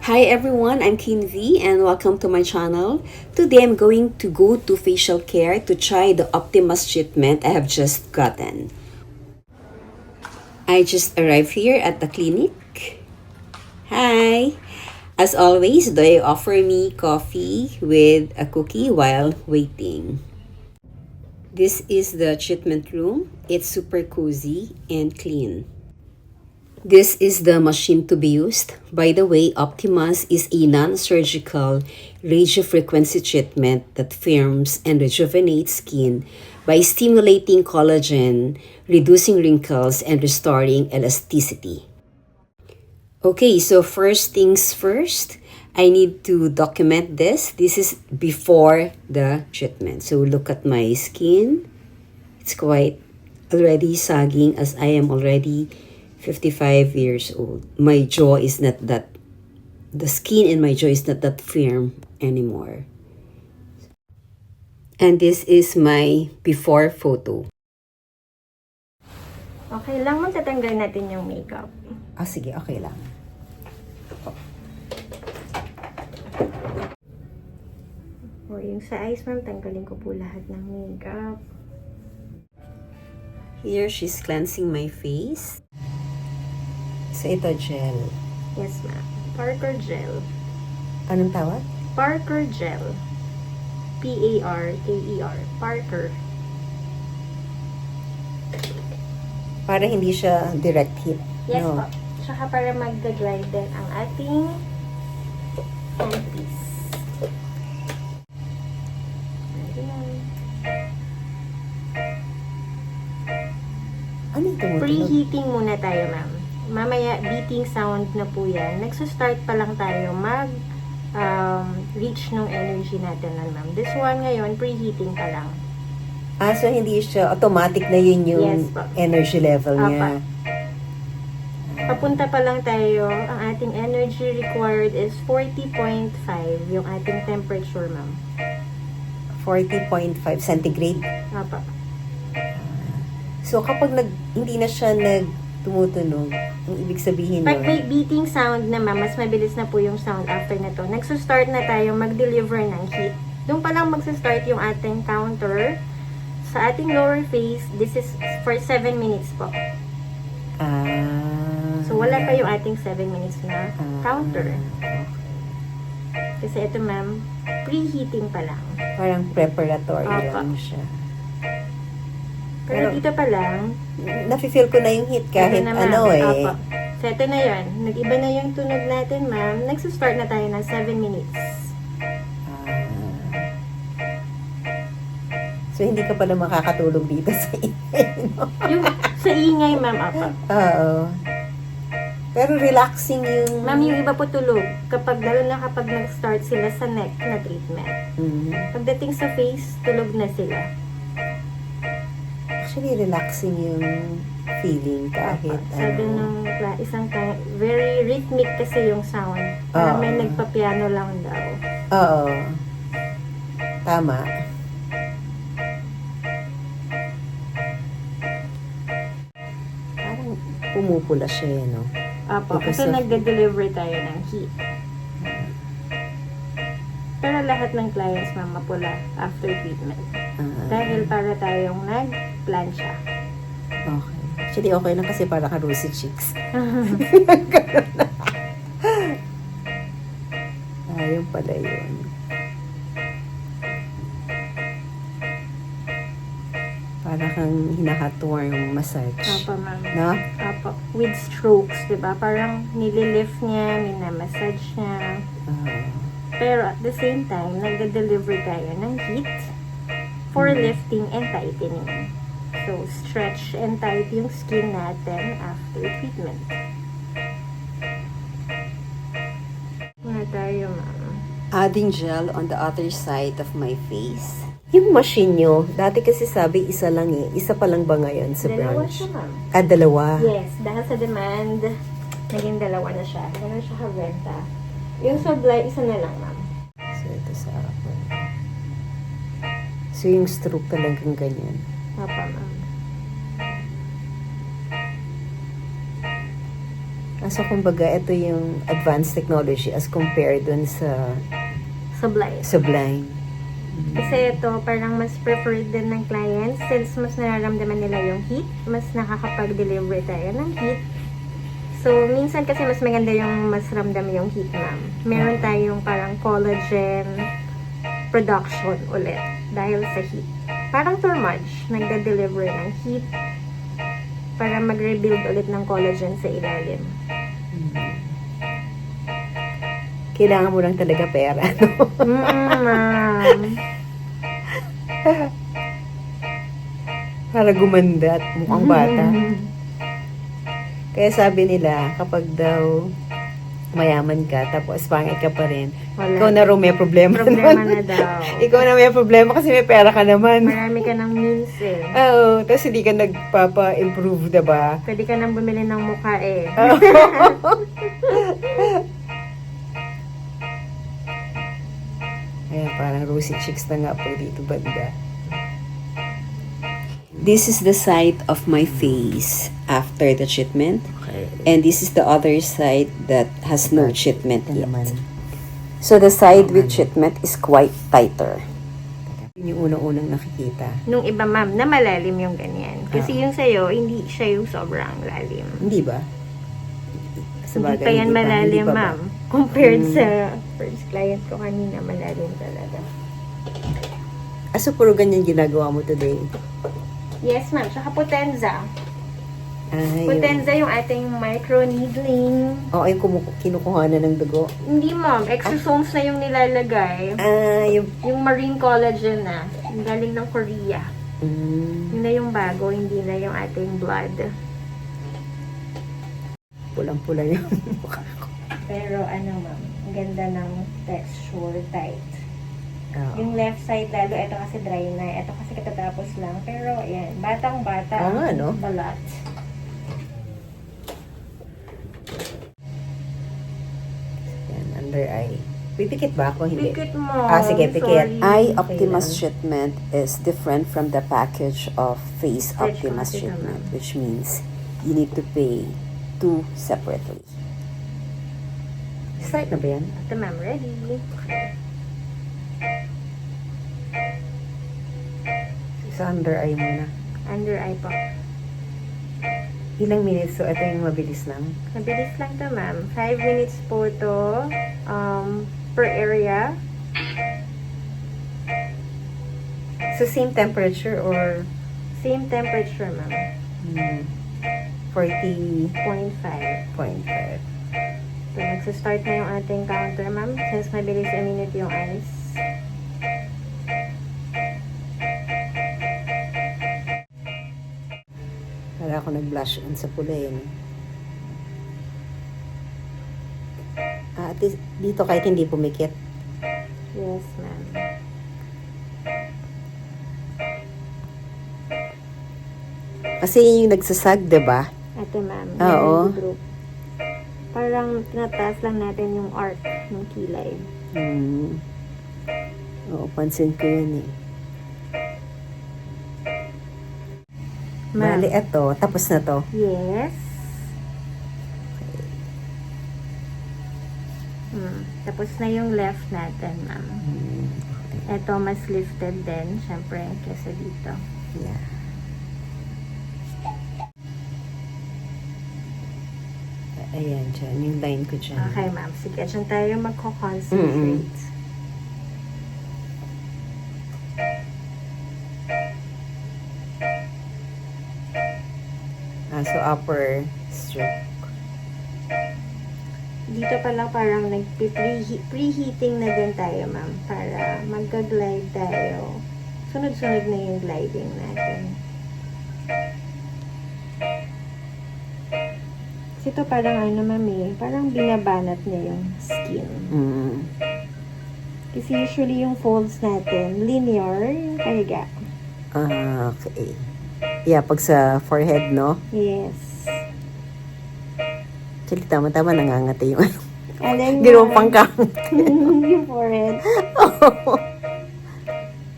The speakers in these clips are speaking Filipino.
Hi everyone, I'm Kim V and welcome to my channel. Today I'm going to go to facial care to try the Optimus treatment I have just gotten. I just arrived here at the clinic. Hi! As always, they offer me coffee with a cookie while waiting. This is the treatment room. It's super cozy and clean. This is the machine to be used. By the way, Optimus is a non-surgical radiofrequency treatment that firms and rejuvenates skin by stimulating collagen, reducing wrinkles, and restoring elasticity. Okay, so first things first, I need to document this. This is before the treatment. So look at my skin. It's quite already sagging as I am already 55 years old. My jaw is not that, the skin in my jaw is not that firm anymore. And this is my before photo. Okay lang, magtatanggal natin yung makeup. Sige, okay lang. O yung sa eyes, ma'am, tanggalin ko po lahat ng makeup. Here, she's cleansing my face. So, ito gel. Yes, ma'am. Parker Gel. Anong tawag? Parker Gel. P-A-R-K-E-R. Parker. Para hindi siya direct hit. Yes, no? po. Tsaka para magda-dry din ang ating handpiece. Ano ito mo? Preheating muna tayo, ma'am. Mamaya, beating sound na po yan. Nagsa-start pa lang tayo reach ng energy natin lang, ma'am. This one ngayon, preheating pa lang. So hindi siya automatic na yun yung Yes, po. energy level niya. Papunta pa lang tayo. Ang ating energy required is 40.5 yung ating temperature, ma'am. 40.5 centigrade. Apa. So kapag hindi na siya tumutunog, ang ibig sabihin Pag may nun, beating sound na, ma'am, mas mabilis na po yung sound after na to. Nagsa-start na tayo mag-deliver ng heat. Doon pa lang magsa-start yung ating counter. Sa ating lower face, this is for 7 minutes po. So, wala pa yung ating 7 minutes na counter. Kasi ito, ma'am, preheating pa lang. parang preparatory Apa. lang siya. Pero dito pa lang, Nafe-feel ko na yung heat kahit ito na, ma'am. ano eh. Opo. So, ito na yun. Nag-iba na yung tunog natin, ma'am. Nagsa-start na tayo ng 7 minutes. So hindi ka pala makakatulog dito sa ingay, no? Yung sa ingay, ma'am, apa. Oo. Pero relaxing yung... Ma'am, yung iba po tulog. Lalo na kapag nag-start sila sa neck na treatment. Pagdating sa face, tulog na sila. Actually, relaxing yung feeling kahit Sabi ng isang very rhythmic kasi yung sound. Parang may nagpa-piano lang daw. Oo. Tama. Parang pumupula siya, no? Apo, Because kasi of- nagde-deliver tayo ng heat. Pero lahat ng clients, ma'am, mapula after treatment. Dahil para tayong nag-plancha. Okay. Actually, okay lang kasi para ka rosy cheeks. Ayun pala yun. Para kang hinahatwang massage. Apo, ma'am. No? Apo. With strokes, diba? Parang nililift niya, minamassage niya. Pero at the same time, nagde-deliver tayo ng heat for lifting and tightening. So, stretch and tight yung skin natin after treatment. Nga tayo, ma'am. Adding gel on the other side of my face. Yung machine nyo, dati kasi sabi isa lang eh. Isa pa lang ba ngayon sa Dalawa branch? siya, ma'am. Dalawa? Yes, dahil sa demand, naging dalawa na siya. Ganun siya ka-renta. Yung sublime, isa na lang, ma'am. So, ito sa ako. So, yung stroke talagang ganyan. Papa, ma'am. So, kumbaga, ito yung advanced technology as compared dun sa Sublime. Sublime. Kasi ito, parang mas preferred din ng clients since mas nararamdaman nila yung heat. Mas nakakapag-deliver tayo ng heat. So, minsan kasi mas maganda yung mas ramdam yung heat, ma'am. Meron tayong parang collagen production ulit dahil sa heat. Parang Thermage, nagda-deliver ng heat para mag-rebuild ulit ng collagen sa ilalim. Kailangan mo lang talaga pera, no? Ma'am. Para gumanda at mukhang bata. Kaya sabi nila, kapag daw mayaman ka, tapos pangit ka pa rin, Wala. ikaw na rin may problema. Problema nun. na daw. Ikaw na may problema kasi may pera ka naman. Marami ka ng means eh. Oo, tapos hindi ka nagpapa-improve, diba? Pwede ka nang bumili ng mukha eh. Ayan, parang rosy cheeks na nga po dito banda. This is the side of my face after the treatment. Okay. And this is the other side that has no treatment Ito yet. naman. So the side with treatment is quite tighter. Yun yung unang-unang nakikita. Nung iba, ma'am, na malalim yung ganyan. Kasi yung sa'yo, hindi siya yung sobrang lalim. Hindi ba? Hindi pa yan malalim, Hindi pa ba? ma'am. Compared sa first client ko kanina, malalim talaga. So puro ganyan ginagawa mo today? Yes, ma'am. Tsaka Potenza. Ay, Potenza yung ating micro-needling. Oo, yung kinukuha na ng dugo. Hindi, ma'am. Exosomes na yung nilalagay. Yung... Yung marine collagen na. Yung galing ng Korea. Yun na yung bago, hindi na yung ating blood. Pulang-pula yung mukha ko. Pero ano, ma'am, ang ganda ng texture, tight. Oo. Yung left side lalo, ito kasi dry na. Ito kasi katatapos lang. Pero, ayan, batang-bata. Oo nga, no? Balat. Yan, under eye. Pipikit ba ako? Hindi. Pikit mo. Sige, pikit. Sorry. Eye Okay Optimus lang. treatment is different from the package of Face Which Optimus one? treatment, which means you need to pay two separately. Start na ba yan? Ito, ma'am, ready. Sa under eye muna. Under eye po. Ilang minutes? So, ito yung mabilis lang. Mabilis lang to, ma'am. 5 minutes po to. Per area. So, same temperature or Same temperature, ma'am. 40.5? 0.5. So, nagsistart na yung ating counter, ma'am. Since mabilis i-minute yung ice. Para ako nag-blush on sa pula yun. At least, dito kahit hindi pumikit. Yes, ma'am. Kasi yun yung nagsasag, diba? Ito, ma'am. Oo. Yan, group. Parang tinataas lang natin yung arc ng kilay. Oo, pansin ko yun eh. Ma'am. Bali, eto. Tapos na to. Yes. Tapos na yung left natin, ma'am. Ito, mas lifted din, syempre, kesa dito. Yeah. Ayan, dyan. Yung line ko dyan. Okay, ma'am. Sige, dyan tayo magko-concentrate. So, upper stroke. Dito pala parang preheating na din tayo, ma'am. Para magka-glide tayo. Sunod-sunod na yung gliding natin. Kasi ito parang ano, ma'am eh. Parang binabanat niya yung skin. Kasi usually yung folds natin, linear, yung kahiga. Okay. Yeah, pag sa forehead, no? Yes. Actually, tama-tama nangangati yung ano. Alin Hindi naman pangkang. yung forehead.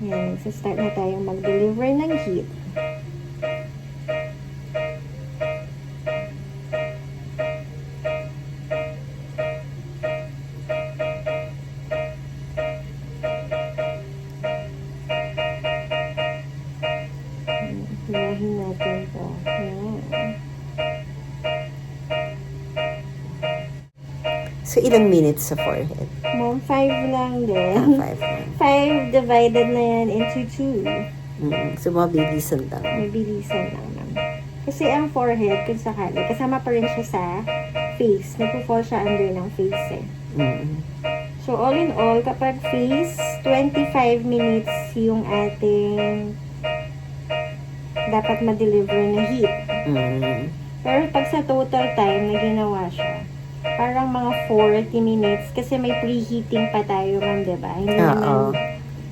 Yan, so start na tayong mag-deliver ng heat. So, ilang minutes sa forehead? Ma'am, 5 lang din. 5 lang. 5 divided na yan into 2. So, mabilisan lang. Mabilisan lang, ma'am. Kasi ang forehead, kung sakali, kasama pa rin siya sa face. Nagpo-fall siya under ng face eh. So, all in all, kapag face, 25 minutes yung ating dapat ma-deliver na heat. Pero pag sa total time na ginawa siya, parang mga 40 minutes kasi may preheating pa tayo, ma'am, diba? Hindi naman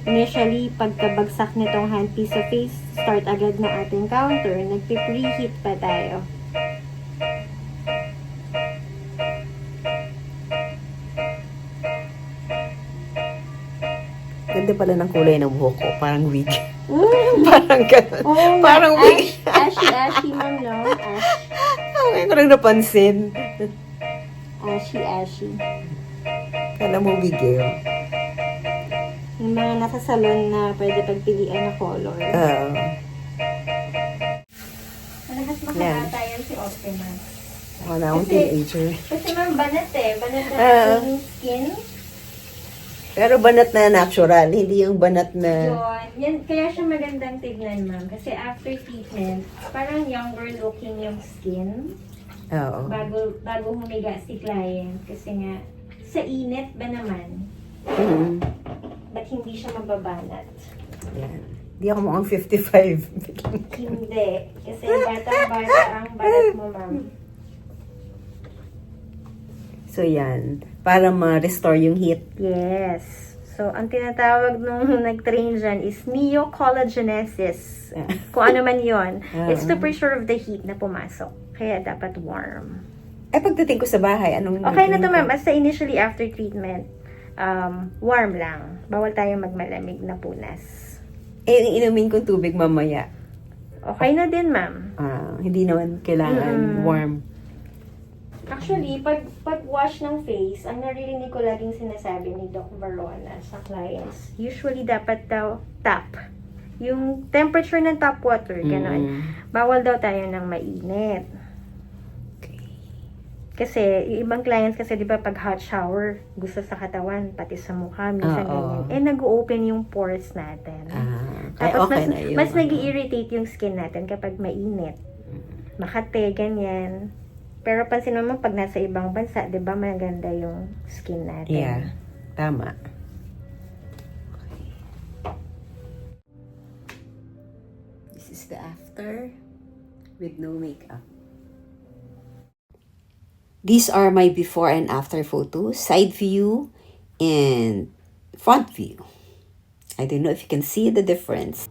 initially, pagkabagsak nitong handpiece sa face, start agad ng ating counter. Nagpi-preheat pa tayo. Ganda pala ng kulay ng buhok ko. Parang wig. Parang ganun. Oh, Parang wig. Ashy, ma'am, no? Ngayon ko lang napansin. Ashy. Kala mo wig eh. Yung mga nasa salon na pwede pagpilian na color. Malakas makabata yan si Optimus. Wala akong teenager. Kasi ma'am, banat na ating skin. Pero banat na natural, hindi yung banat na... Yan, kaya siya magandang tignan, ma'am. Kasi after treatment, parang younger looking yung skin. Oo. Bago humiga si client. Kasi nga, sa init ba naman, ba't hindi siya mababanat? Yan. Hindi ako mukhang 55. Hindi. Kasi bata-bata ang banat mo, ma'am. So yan, para ma-restore yung heat. Yes. So, ang tinatawag nung nag-train dyan is neocollagenesis. Kung ano man yon. It's to preserve the heat na pumasok. Kaya dapat warm. Pagdating ko sa bahay, anong... Okay na to, ma'am. Basta initially after treatment, warm lang. Bawal tayong magmalamig na punas. Inumin kong tubig mamaya. Okay na din, ma'am. Hindi naman kailangan warm. Actually, pag wash ng face, ang naririnig ko laging sinasabi ni Doc Varona sa clients, usually dapat daw tap. Yung temperature ng tap water, gano'n. Bawal daw tayo ng mainit. Kasi, yung ibang clients kasi, di ba, pag hot shower, gusto sa katawan, pati sa mukha, minsan ganyan. Nag-open yung pores natin. Tapos, okay na yun. mas nag-i-irritate yung skin natin kapag mainit. Makate, ganyan. Pero pansin naman, pag nasa ibang bansa, di ba, maganda yung skin natin. Yeah, tama. This is the after with no makeup. These are my before and after photos, side view and front view. I don't know if you can see the difference.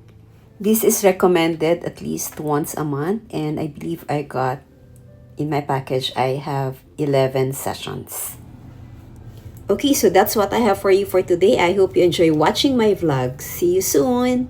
This is recommended at least once a month, and I believe I got, in my package, I have 11 sessions. Okay, so that's what I have for you for today. I hope you enjoy watching my vlog. See you soon!